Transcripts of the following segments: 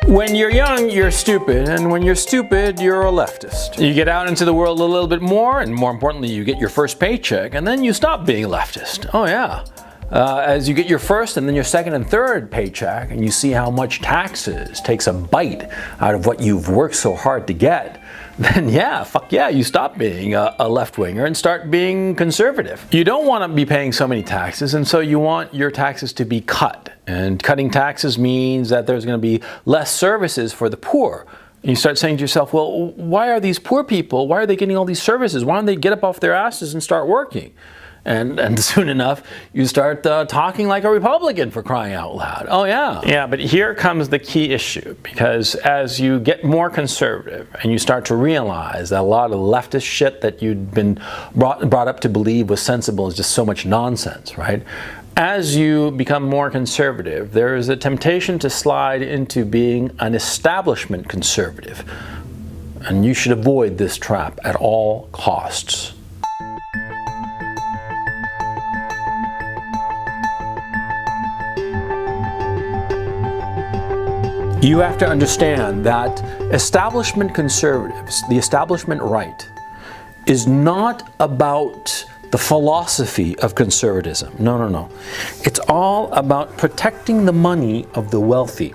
When you're young, you're stupid, and when you're stupid, you're a leftist. You get out into the world a little bit more, and more importantly, you get your first paycheck, and then you stop being a leftist. Oh yeah. As you get your first and then your second and third paycheck, and you see how much taxes takes a bite out of what you've worked so hard to get, then yeah, fuck yeah, you stop being a left-winger and start being conservative. You don't want to be paying so many taxes, and so you want your taxes to be cut. And cutting taxes means that there's going to be less services for the poor. And you start saying to yourself, well, why are these poor people, why are they getting all these services? Why don't they get up off their asses and start working? And soon enough, you start talking like a Republican, for crying out loud. Oh yeah. Yeah, but here comes the key issue, because as you get more conservative and you start to realize that a lot of leftist shit that you'd been brought up to believe was sensible is just so much nonsense, right? As you become more conservative, there is a temptation to slide into being an establishment conservative. And you should avoid this trap at all costs. You have to understand that establishment conservatives, the establishment right, is not about the philosophy of conservatism. No, no, no. It's all about protecting the money of the wealthy.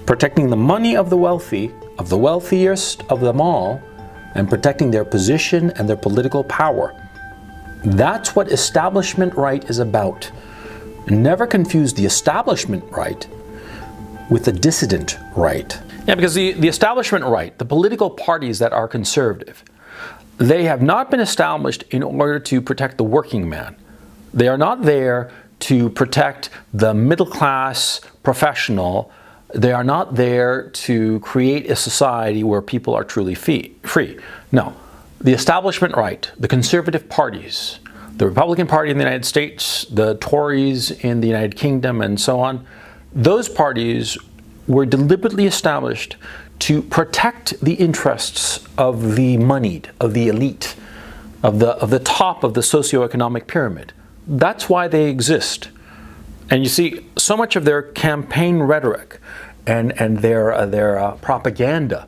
Protecting the money of the wealthy, of the wealthiest of them all, and protecting their position and their political power. That's what establishment right is about. Never confuse the establishment right with the dissident right. Yeah, because the establishment right, the political parties that are conservative, they have not been established in order to protect the working man. They are not there to protect the middle class professional. They are not there to create a society where people are truly free. No, the establishment right, the conservative parties, the Republican Party in the United States, the Tories in the United Kingdom, and so on, those parties were deliberately established to protect the interests of the moneyed, of the elite, of the top of the socioeconomic pyramid. That's why they exist. And you see, so much of their campaign rhetoric and their propaganda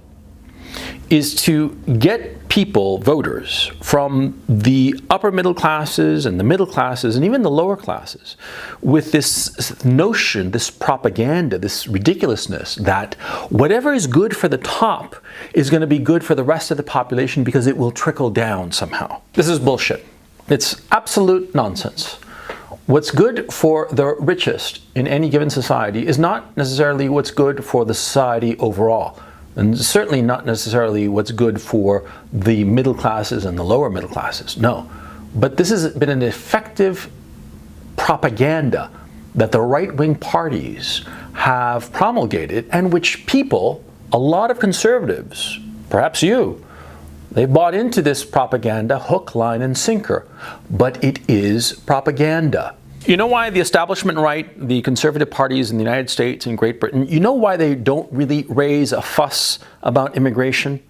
is to get people, voters, from the upper middle classes and the middle classes and even the lower classes with this notion, this propaganda, this ridiculousness that whatever is good for the top is going to be good for the rest of the population because it will trickle down somehow. This is bullshit. It's absolute nonsense. What's good for the richest in any given society is not necessarily what's good for the society overall. And certainly not necessarily what's good for the middle classes and the lower middle classes. No. But this has been an effective propaganda that the right-wing parties have promulgated, and which people, a lot of conservatives, perhaps you, they bought into this propaganda hook, line, and sinker. But it is propaganda. You know why the establishment right, the conservative parties in the United States and Great Britain, you know why they don't really raise a fuss about immigration?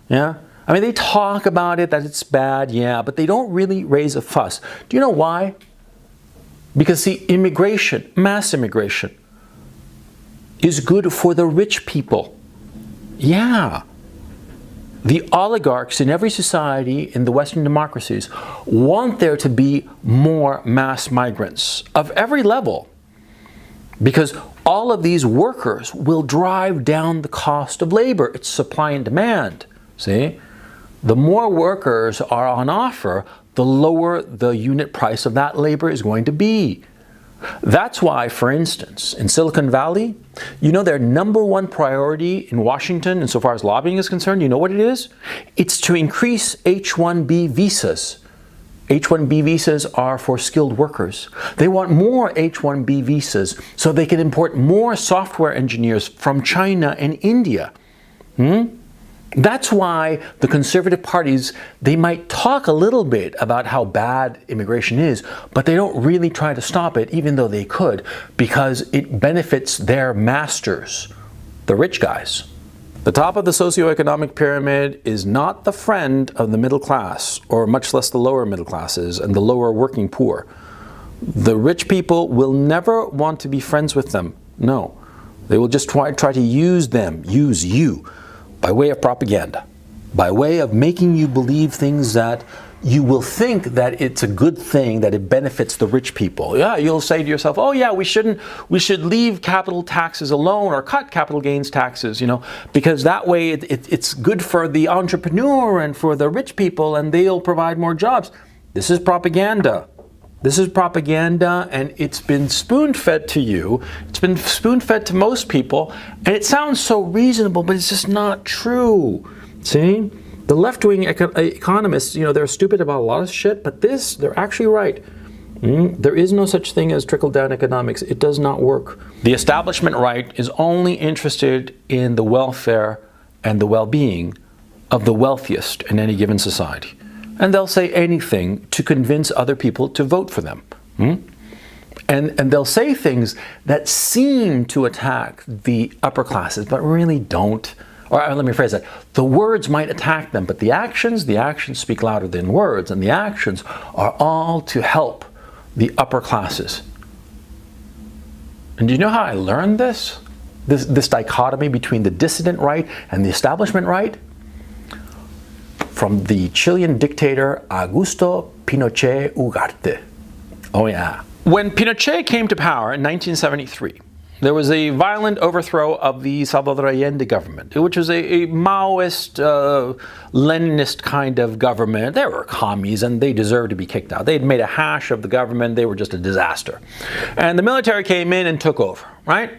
Yeah? I mean, they talk about it, that it's bad, yeah, but they don't really raise a fuss. Do you know why? Because, see, immigration, mass immigration, is good for the rich people. Yeah. The oligarchs in every society in the Western democracies want there to be more mass migrants of every level, because all of these workers will drive down the cost of labor. It's supply and demand. See? The more workers are on offer, the lower the unit price of that labor is going to be. That's why, for instance, in Silicon Valley, you know their number one priority in Washington, insofar as lobbying is concerned, you know what it is? It's to increase H-1B visas. H-1B visas are for skilled workers. They want more H-1B visas so they can import more software engineers from China and India. That's why the conservative parties, they might talk a little bit about how bad immigration is, but they don't really try to stop it, even though they could, because it benefits their masters, the rich guys. The top of the socioeconomic pyramid is not the friend of the middle class, or much less the lower middle classes and the lower working poor. The rich people will never want to be friends with them. No. They will just try to use you, by way of propaganda, by way of making you believe things that you will think that it's a good thing, that it benefits the rich people. Yeah, you'll say to yourself, oh yeah, we should leave capital taxes alone or cut capital gains taxes, because that way it's good for the entrepreneur and for the rich people and they'll provide more jobs. This is propaganda. This is propaganda, and it's been spoon-fed to you. It's been spoon-fed to most people, and it sounds so reasonable, but it's just not true. See? The left-wing economists, they're stupid about a lot of shit, but they're actually right. There is no such thing as trickle-down economics. It does not work. The establishment right is only interested in the welfare and the well-being of the wealthiest in any given society. And they'll say anything to convince other people to vote for them. And they'll say things that seem to attack the upper classes, but really don't. Or let me phrase that. The words might attack them, but the actions speak louder than words, and the actions are all to help the upper classes. And do you know how I learned this? This dichotomy between the dissident right and the establishment right? From the Chilean dictator Augusto Pinochet Ugarte. Oh yeah. When Pinochet came to power in 1973, there was a violent overthrow of the Salvador Allende government, which was a Maoist, Leninist kind of government. They were commies and they deserved to be kicked out. They had made a hash of the government. They were just a disaster. And the military came in and took over, right?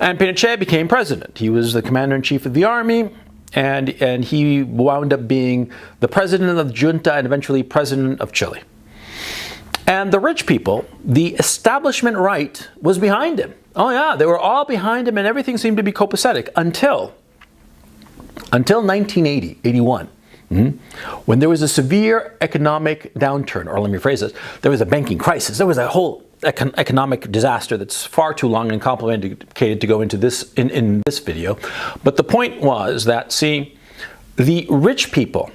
And Pinochet became president. He was the commander-in-chief of the army. And he wound up being the president of the junta and eventually president of Chile. And the rich people, the establishment right, was behind him. Oh yeah, they were all behind him and everything seemed to be copacetic until 1980, 81. When there was a severe economic downturn, or let me phrase this, there was a banking crisis. There was a whole economic disaster that's far too long and complicated to go into this in this video. But the point was that, see, the rich people,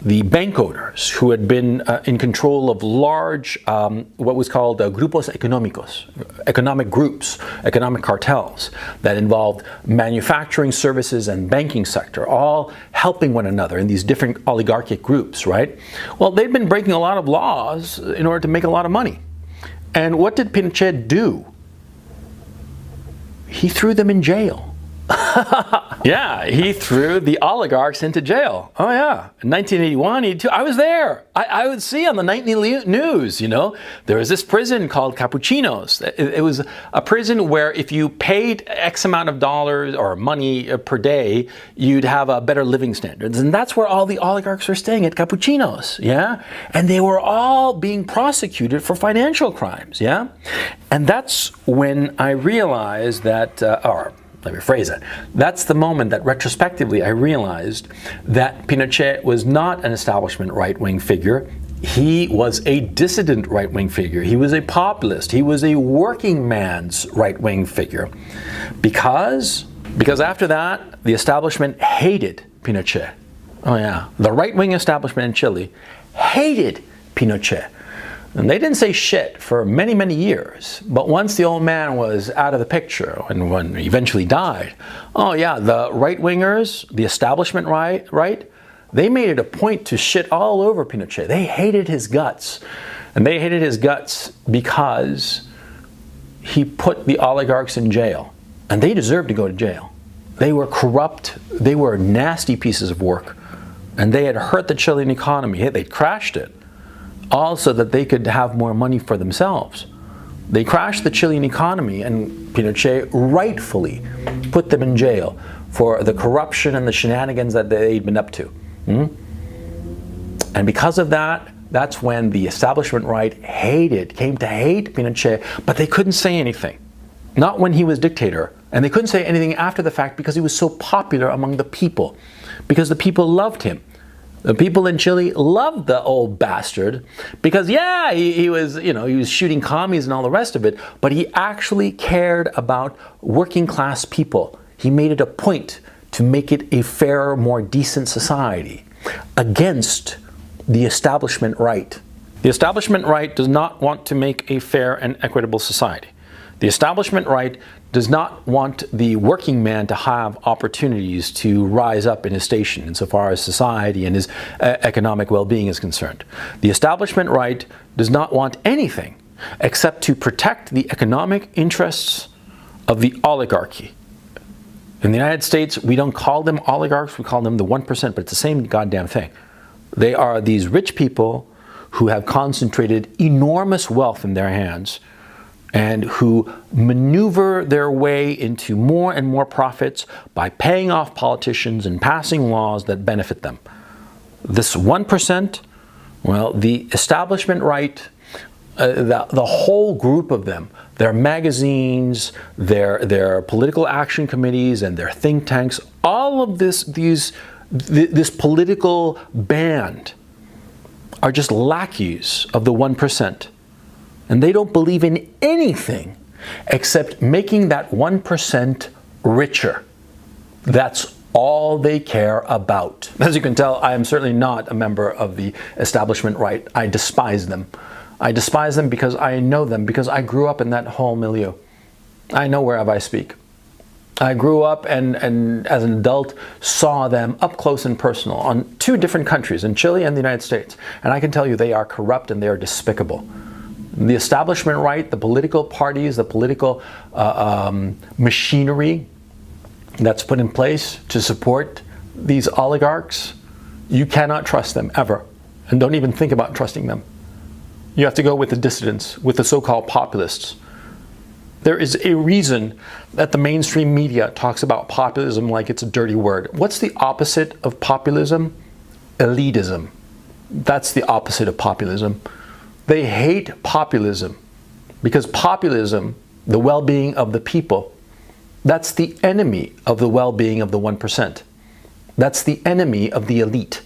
the bank owners who had been in control of large, what was called grupos económicos, economic groups, economic cartels that involved manufacturing, services, and banking sector, all helping one another in these different oligarchic groups, right? Well, they'd been breaking a lot of laws in order to make a lot of money. And what did Pinochet do? He threw them in jail. Yeah, he threw the oligarchs into jail. Oh yeah, in 1981, I was there. I would see on the nightly news, there was this prison called Capuchinos. It was a prison where if you paid X amount of dollars or money per day, you'd have a better living standards. And that's where all the oligarchs were staying, at Capuchinos, yeah? And they were all being prosecuted for financial crimes, yeah? And that's when I realized that, let me phrase it. That's the moment that retrospectively I realized that Pinochet was not an establishment right-wing figure. He was a dissident right-wing figure. He was a populist. He was a working man's right-wing figure. Because after that, the establishment hated Pinochet. Oh yeah, the right-wing establishment in Chile hated Pinochet. And they didn't say shit for many, many years. But once the old man was out of the picture, and when he eventually died, oh yeah, the right-wingers, the establishment right, they made it a point to shit all over Pinochet. They hated his guts. And they hated his guts because he put the oligarchs in jail. And they deserved to go to jail. They were corrupt. They were nasty pieces of work. And they had hurt the Chilean economy. They'd crashed it. All so that they could have more money for themselves. They crashed the Chilean economy, and Pinochet rightfully put them in jail for the corruption and the shenanigans that they'd been up to. And because of that, that's when the establishment right came to hate Pinochet, but they couldn't say anything. Not when he was dictator. And they couldn't say anything after the fact because he was so popular among the people. Because the people loved him. The people in Chile loved the old bastard because, yeah, he was shooting commies and all the rest of it, but he actually cared about working class people. He made it a point to make it a fairer, more decent society against the establishment right. The establishment right does not want to make a fair and equitable society. The establishment right does not want the working man to have opportunities to rise up in his station insofar as society and his economic well-being is concerned. The establishment right does not want anything except to protect the economic interests of the oligarchy. In the United States, we don't call them oligarchs, we call them the 1%, but it's the same goddamn thing. They are these rich people who have concentrated enormous wealth in their hands and who maneuver their way into more and more profits by paying off politicians and passing laws that benefit them. This 1%, well, the establishment right, the whole group of them, their magazines, their political action committees, and their think tanks, all of this political band are just lackeys of the 1%. And they don't believe in anything except making that 1% richer. That's all they care about. As you can tell, I am certainly not a member of the establishment right. I despise them. I despise them because I know them, because I grew up in that whole milieu. I know whereof I speak. I grew up and as an adult saw them up close and personal on 2 different countries, in Chile and the United States. And I can tell you they are corrupt and they are despicable. The establishment right, the political parties, the political machinery that's put in place to support these oligarchs, you cannot trust them ever. And don't even think about trusting them. You have to go with the dissidents, with the so-called populists. There is a reason that the mainstream media talks about populism like it's a dirty word. What's the opposite of populism? Elitism. That's the opposite of populism. They hate populism because populism, the well-being of the people, that's the enemy of the well-being of the 1%. That's the enemy of the elite.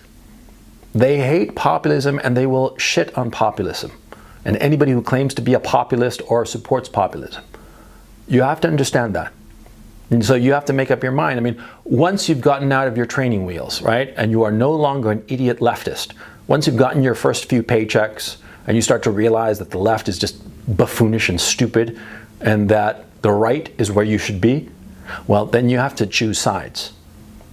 They hate populism and they will shit on populism and anybody who claims to be a populist or supports populism. You have to understand that. And so you have to make up your mind. I mean, once you've gotten out of your training wheels, right, and you are no longer an idiot leftist, once you've gotten your first few paychecks and you start to realize that the left is just buffoonish and stupid and that the right is where you should be, well, then you have to choose sides.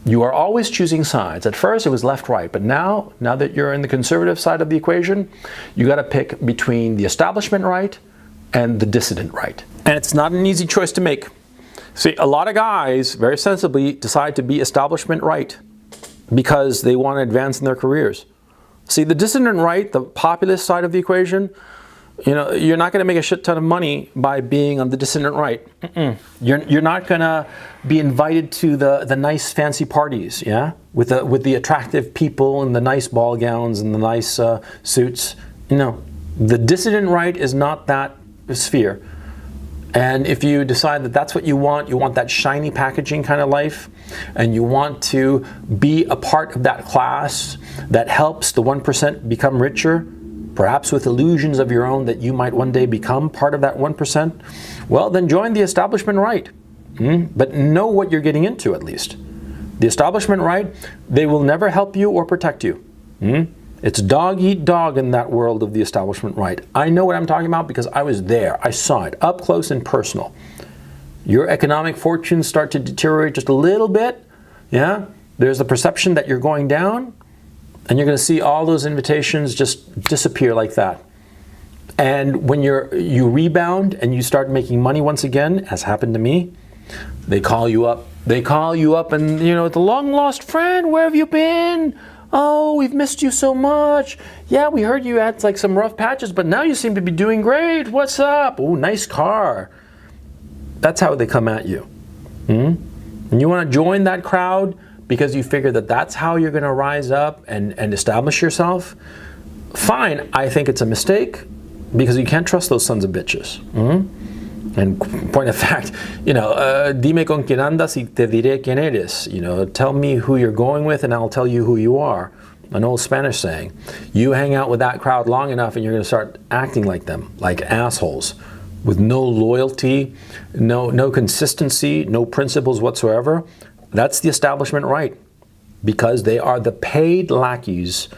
You are always choosing sides. At first it was left-right, but now that you're in the conservative side of the equation, you got to pick between the establishment right and the dissident right. And it's not an easy choice to make. See, a lot of guys very sensibly decide to be establishment right because they want to advance in their careers. See, the dissident right, the populist side of the equation, you know, you're not going to make a shit ton of money by being on the dissident right. You're not going to be invited to the nice fancy parties, yeah, with the attractive people and the nice ball gowns and the nice suits. You know, the dissident right is not that sphere. And if you decide that that's what you want that shiny packaging kind of life, and you want to be a part of that class that helps the 1% become richer, perhaps with illusions of your own that you might one day become part of that 1%, well, then join the establishment right. But know what you're getting into at least. The establishment right, they will never help you or protect you. It's dog eat dog in that world of the establishment right. I know what I'm talking about because I was there. I saw it up close and personal. Your economic fortunes start to deteriorate just a little bit. Yeah, there's the perception that you're going down, and you're going to see all those invitations just disappear like that. And when you rebound and you start making money once again, as happened to me, they call you up. They call you up and, you know, the long lost friend, where have you been? Oh, we've missed you so much. Yeah, we heard you had like some rough patches, but now you seem to be doing great. What's up? Oh, nice car. That's how they come at you. And you want to join that crowd because you figure that that's how you're going to rise up and establish yourself? Fine, I think it's a mistake because you can't trust those sons of bitches. And point of fact, you know, dime con quien andas y te diré quién eres. You know, tell me who you're going with and I'll tell you who you are. An old Spanish saying. You hang out with that crowd long enough and you're going to start acting like them, like assholes, with no loyalty, no consistency, no principles whatsoever. That's the establishment right, because they are the paid lackeys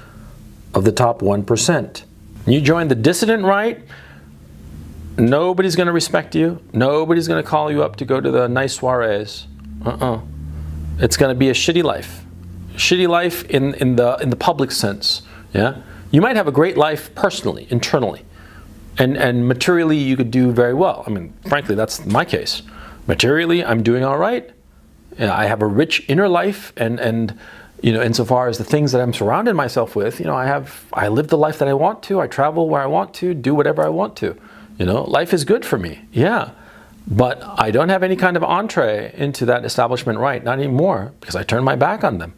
of the top 1%. You join the dissident right, Nobody's going to respect you. Nobody's going to call you up to go to the nice soirees. It's going to be a shitty life. Shitty life in the public sense. Yeah. You might have a great life personally, internally, and materially you could do very well. I mean, frankly, that's my case. Materially, I'm doing all right. I have a rich inner life, and you know, insofar as the things that I'm surrounded myself with, you know, I live the life that I want to. I travel where I want to, do whatever I want to. You know, life is good for me. Yeah. But I don't have any kind of entree into that establishment right, not anymore, because I turned my back on them.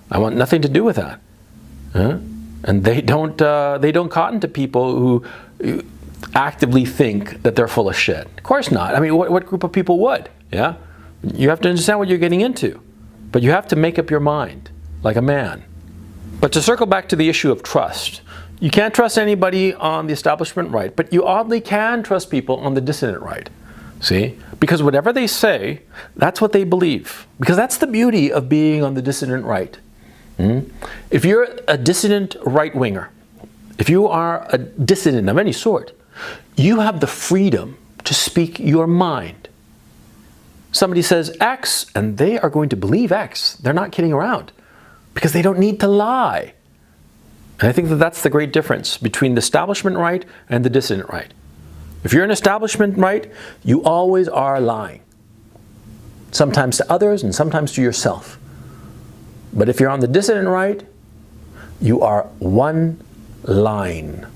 I want nothing to do with that. And they don't cotton to people who actively think that they're full of shit. Of course not. I mean, what group of people would? Yeah. You have to understand what you're getting into, but you have to make up your mind like a man. But to circle back to the issue of trust, you can't trust anybody on the establishment right, but you oddly can trust people on the dissident right. See? Because whatever they say, that's what they believe. Because that's the beauty of being on the dissident right. If you're a dissident right-winger, if you are a dissident of any sort, you have the freedom to speak your mind. Somebody says X, and they are going to believe X. They're not kidding around, because they don't need to lie. And I think that that's the great difference between the establishment right and the dissident right. If you're an establishment right, you always are lying. Sometimes to others and sometimes to yourself. But if you're on the dissident right, you are one line.